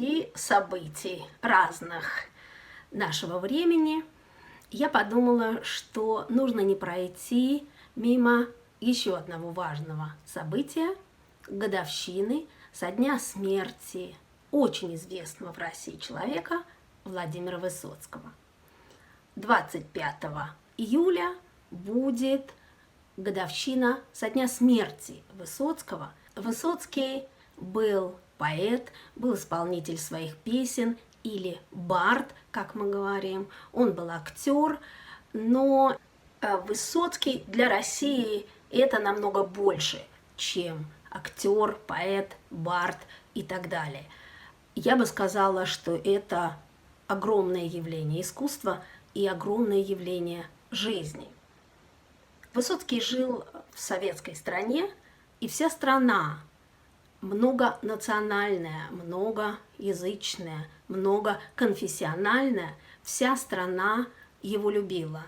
среди событий разных нашего времени я подумала, что нужно не пройти мимо еще одного важного события, годовщины со дня смерти очень известного в России человека Владимира Высоцкого. 25 июля будет годовщина со дня смерти Высоцкого. Высоцкий был поэт, был исполнитель своих песен или бард, как мы говорим. Он был актер, но Высоцкий для России это намного больше, чем актер, поэт, бард и так далее. Я бы сказала, что это огромное явление искусства и огромное явление жизни. Высоцкий жил в советской стране, и вся страна многонациональная, многоязычная, многоконфессиональная, вся страна его любила.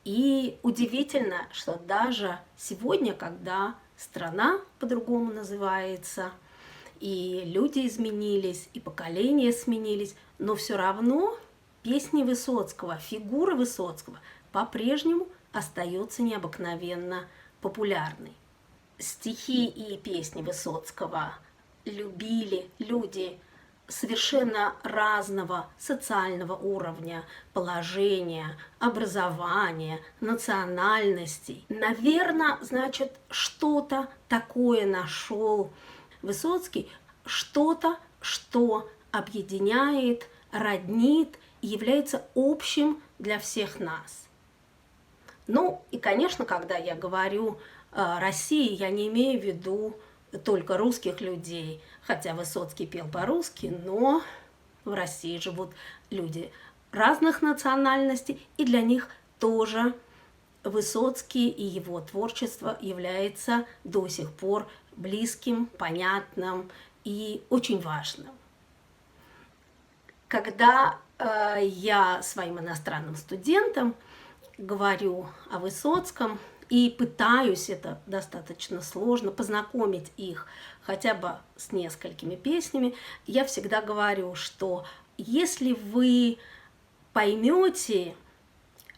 И удивительно, что даже сегодня, когда страна по-другому называется, и люди изменились, и поколения сменились, но все равно песни Высоцкого, фигура Высоцкого по-прежнему остается необыкновенно популярной. Стихи и песни Высоцкого любили люди совершенно разного социального уровня, положения, образования, национальностей. Наверное, значит, что-то такое нашел Высоцкий, что-то, что объединяет, роднит и является общим для всех нас. Ну и, конечно, когда я говорю России, я не имею в виду только русских людей, хотя Высоцкий пел по-русски, но в России живут люди разных национальностей, и для них тоже Высоцкий и его творчество является до сих пор близким, понятным и очень важным. Когда я своим иностранным студентам говорю о Высоцком и пытаюсь, это достаточно сложно, познакомить их хотя бы с несколькими песнями, я всегда говорю, что если вы поймете,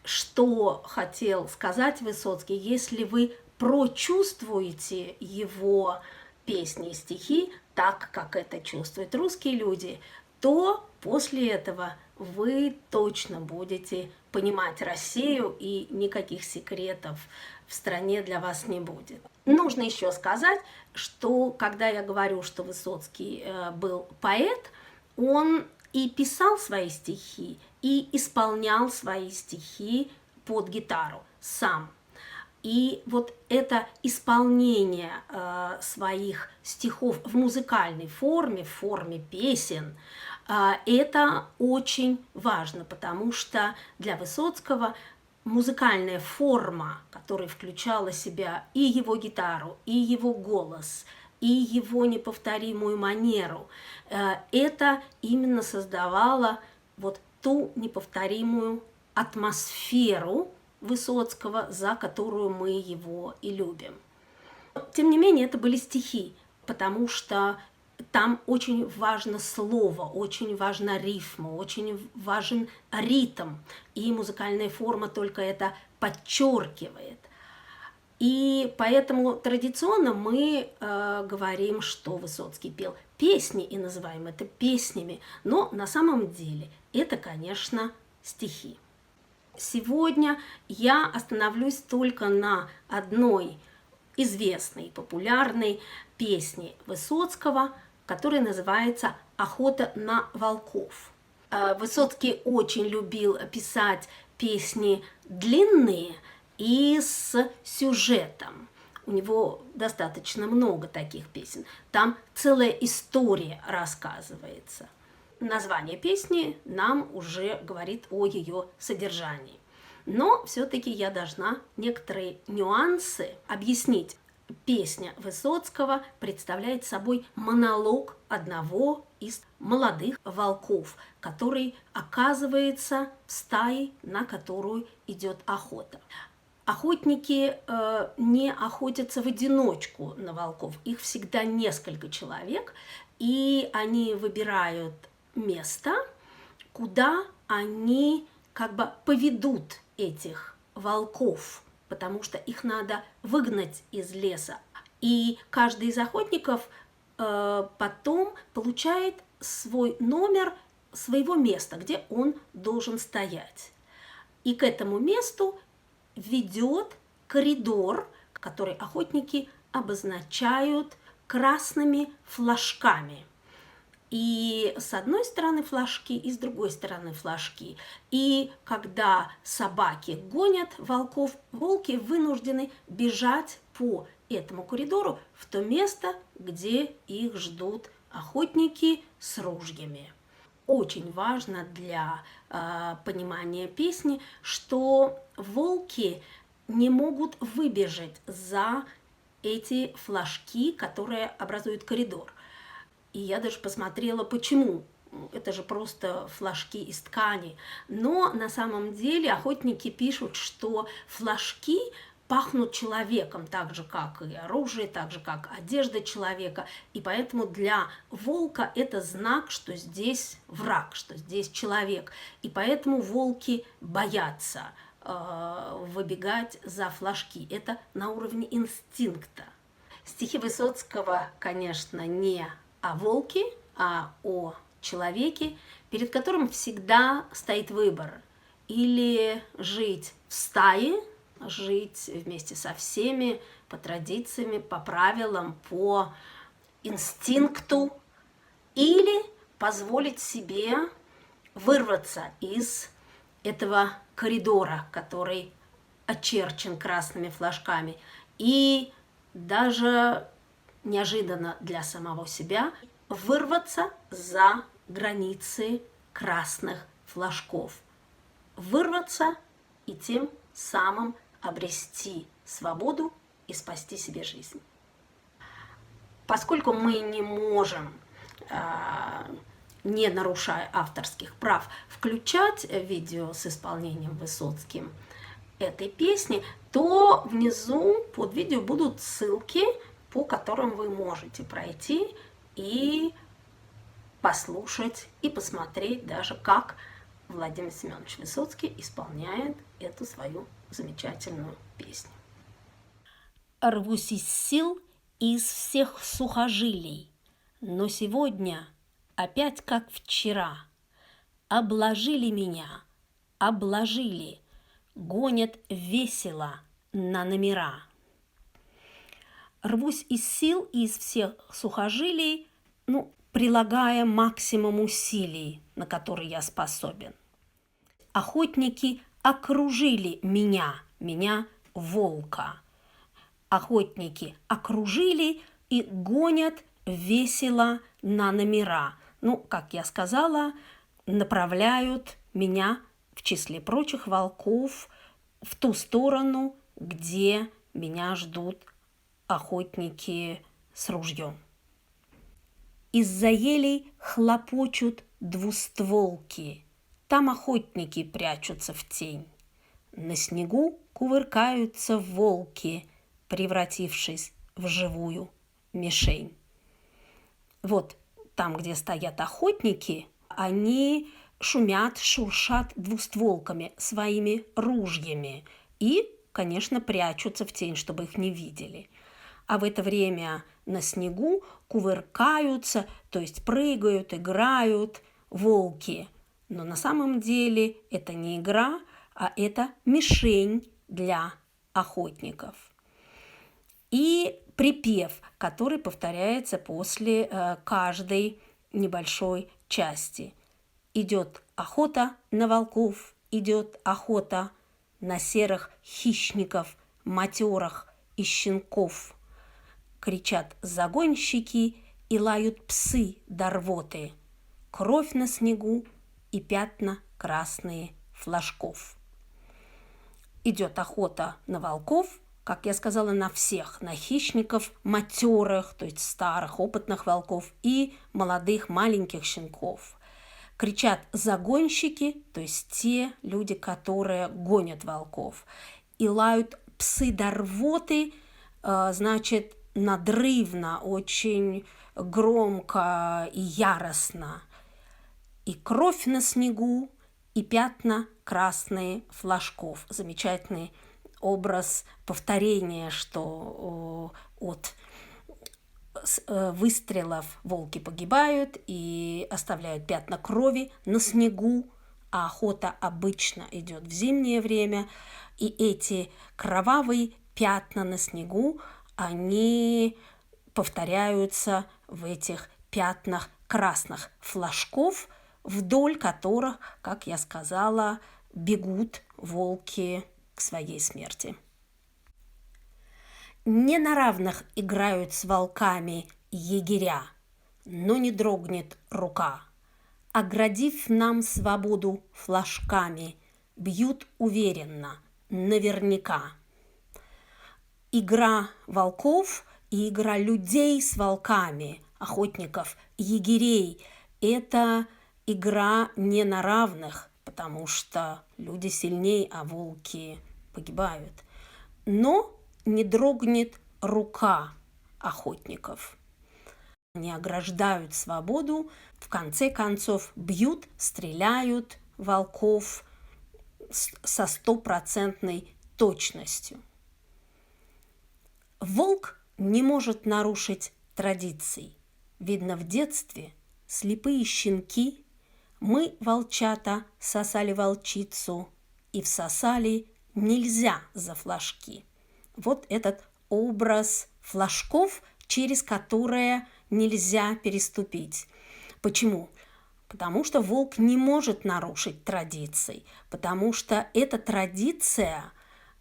что хотел сказать Высоцкий, если вы прочувствуете его песни и стихи так, как это чувствуют русские люди, то после этого вы точно будете понимать Россию, и никаких секретов в стране для вас не будет. Нужно еще сказать, что когда я говорю, что Высоцкий был поэт, он и писал свои стихи, и исполнял свои стихи под гитару сам. И вот это исполнение своих стихов в музыкальной форме, в форме песен, это очень важно, потому что для Высоцкого музыкальная форма, которая включала в себя и его гитару, и его голос, и его неповторимую манеру, это именно создавало вот ту неповторимую атмосферу Высоцкого, за которую мы его и любим. Тем не менее, это были стихи, потому что там очень важно слово, очень важна рифма, очень важен ритм, и музыкальная форма только это подчеркивает. И поэтому традиционно мы говорим, что Высоцкий пел песни и называем это песнями, но на самом деле это, конечно, стихи. Сегодня я остановлюсь только на одной известной, популярной песне Высоцкого, которая называется «Охота на волков». Высоцкий очень любил писать песни длинные и с сюжетом. У него достаточно много таких песен. Там целая история рассказывается. Название песни нам уже говорит о ее содержании. Но все-таки я должна некоторые нюансы объяснить. Песня Высоцкого представляет собой монолог одного из молодых волков, который оказывается в стае, на которую идет охота. Охотники не охотятся в одиночку на волков, их всегда несколько человек, и они выбирают место, куда они как бы поведут этих волков, потому что их надо выгнать из леса. И каждый из охотников потом получает свой номер своего места, где он должен стоять. И к этому месту ведет коридор, который охотники обозначают красными флажками. И с одной стороны флажки, и с другой стороны флажки. И когда собаки гонят волков, волки вынуждены бежать по этому коридору в то место, где их ждут охотники с ружьями. Очень важно для понимания песни, что волки не могут выбежать за эти флажки, которые образуют коридор. И я даже посмотрела, почему. Это же просто флажки из ткани. Но на самом деле охотники пишут, что флажки пахнут человеком, так же, как и оружие, так же, как одежда человека. И поэтому для волка это знак, что здесь враг, что здесь человек. И поэтому волки боятся выбегать за флажки. Это на уровне инстинкта. Стихи Высоцкого, конечно, не о волке, а о человеке, перед которым всегда стоит выбор. Или жить в стае, жить вместе со всеми по традициям, по правилам, по инстинкту, или позволить себе вырваться из этого коридора, который очерчен красными флажками, и даже неожиданно для самого себя вырваться за границы красных флажков. Вырваться и тем самым обрести свободу и спасти себе жизнь. Поскольку мы не можем, не нарушая авторских прав, включать видео с исполнением Высоцким этой песни, то внизу под видео будут ссылки, по которым вы можете пройти и послушать, и посмотреть даже, как Владимир Семенович Высоцкий исполняет эту свою замечательную песню. Рвусь из сил, из всех сухожилий, но сегодня опять как вчера. Обложили меня, обложили, гонят весело на номера. Рвусь из сил и из всех сухожилий, прилагая максимум усилий, на которые я способен. Охотники окружили меня, волка. Охотники окружили и гонят весело на номера. Как я сказала, направляют меня, в числе прочих волков, в ту сторону, где меня ждут охотники с ружьем. Из-за елей хлопочут двустволки, там охотники прячутся в тень. На снегу кувыркаются волки, превратившись в живую мишень. Вот там, где стоят охотники, они шумят, шуршат двустволками, своими ружьями и, конечно, прячутся в тень, чтобы их не видели. А в это время на снегу кувыркаются, то есть прыгают, играют волки. Но на самом деле это не игра, а это мишень для охотников. И припев, который повторяется после каждой небольшой части. Идет охота на волков, идет охота на серых хищников, матерых и щенков. Кричат загонщики и лают псы до рвоты. Кровь на снегу и пятна красные флажков. Идет охота на волков, как я сказала, на всех, на хищников матерых, то есть старых, опытных волков и молодых, маленьких щенков. Кричат загонщики, то есть те люди, которые гонят волков. и лают псы до рвоты, значит, надрывно, очень громко и яростно. И кровь на снегу, и пятна красные флажков. Замечательный образ повторения, что от выстрелов волки погибают и оставляют пятна крови на снегу, а охота обычно идет в зимнее время, и эти кровавые пятна на снегу, они повторяются в этих пятнах красных флажков, вдоль которых, как я сказала, бегут волки к своей смерти. Не на равных играют с волками егеря, но не дрогнет рука. Оградив нам свободу флажками, бьют уверенно, наверняка. Игра волков и игра людей с волками, охотников, егерей – это игра не на равных, потому что люди сильнее, а волки погибают. Но не дрогнет рука охотников. Они ограждают свободу, в конце концов бьют, стреляют волков со 100% точностью. Волк не может нарушить традиций. Видно, в детстве слепые щенки, мы, волчата, сосали волчицу и всосали нельзя за флажки. Вот этот образ флажков, через которые нельзя переступить. Почему? Потому что волк не может нарушить традиций, потому что эта традиция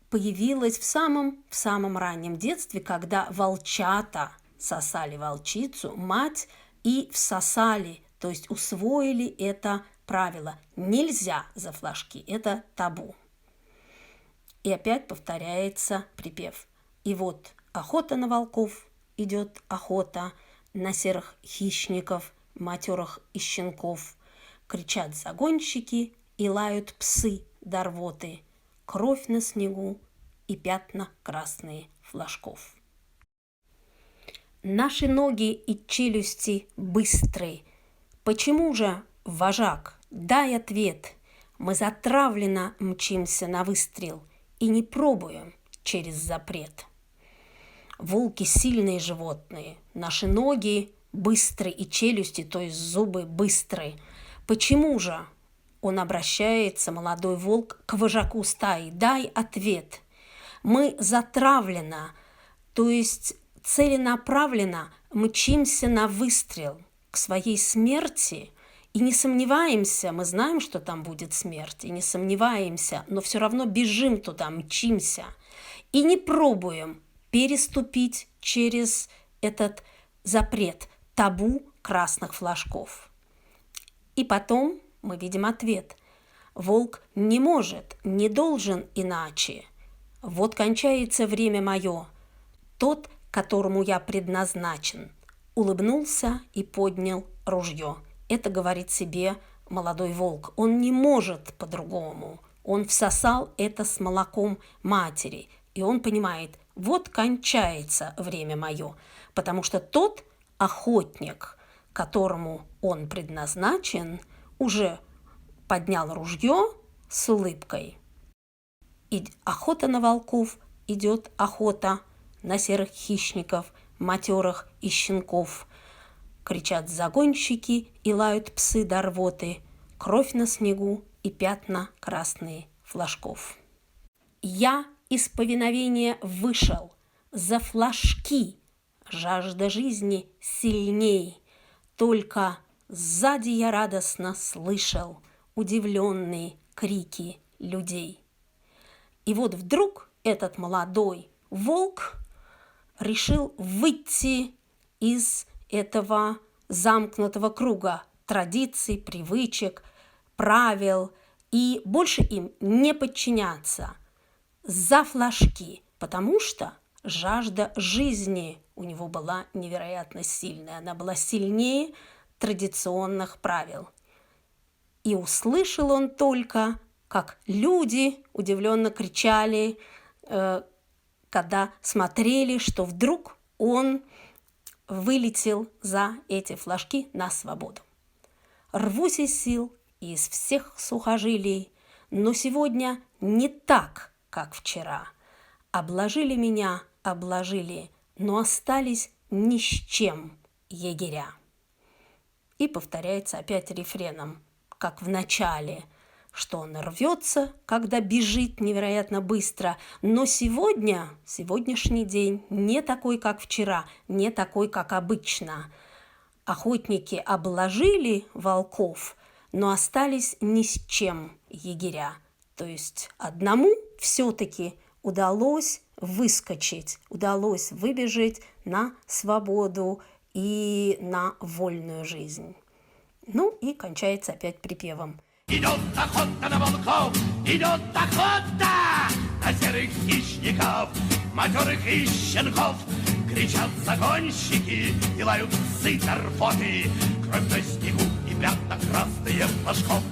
появилась в самом раннем детстве, когда волчата сосали волчицу, мать, и всосали, то есть усвоили это правило. Нельзя за флажки, это табу. И опять повторяется припев. И вот охота на волков, идет охота на серых хищников, матерых и щенков. Кричат загонщики и лают псы до рвоты. Кровь на снегу и пятна красные флажков. Наши ноги и челюсти быстрые. Почему же, вожак, дай ответ? Мы затравленно мчимся на выстрел и не пробуем через запрет. Волки сильные животные, наши ноги быстрые и челюсти, то есть зубы быстрые. Почему же? Он обращается, молодой волк, к вожаку стаи. Дай ответ. Мы затравленно, то есть целенаправленно мчимся на выстрел к своей смерти и не сомневаемся, мы знаем, что там будет смерть, и не сомневаемся, но все равно бежим туда, мчимся и не пробуем переступить через этот запрет, табу красных флажков. И потом мы видим ответ. Волк не может, не должен иначе. Вот кончается время мое. Тот, которому я предназначен, улыбнулся и поднял ружье. Это говорит себе молодой волк. Он не может по-другому. Он всосал это с молоком матери. И он понимает, вот кончается время мое. Потому что тот охотник, которому он предназначен, уже поднял ружье с улыбкой. И охота на волков идет охота на серых хищников, матерых и щенков. Кричат загонщики и лают псы до рвоты. Кровь на снегу и пятна красные флажков. Я из повиновения вышел за флажки. Жажда жизни сильней. Только сзади я радостно слышал удивленные крики людей. И вот вдруг этот молодой волк решил выйти из этого замкнутого круга традиций, привычек, правил и больше им не подчиняться за флажки, потому что жажда жизни у него была невероятно сильная, она была сильнее традиционных правил. И услышал он только, как люди удивленно кричали когда смотрели, что вдруг он вылетел за эти флажки на свободу. Рвусь из сил, из всех сухожилий, но сегодня не так, как вчера. Обложили меня, обложили, но остались ни с чем егеря. И повторяется опять рефреном, как в начале, что он рвется, когда бежит невероятно быстро, но сегодняшний день не такой, как вчера, не такой, как обычно. Охотники обложили волков, но остались ни с чем егеря. То есть одному все-таки удалось выскочить, удалось выбежать на свободу и на вольную жизнь. Ну и кончается опять припевом. Идет охота на волков, идет охота на серых хищников, матерых и щенков. Кричат загонщики и лают псы торфоты, кровь на снегу и пятна красные флажков.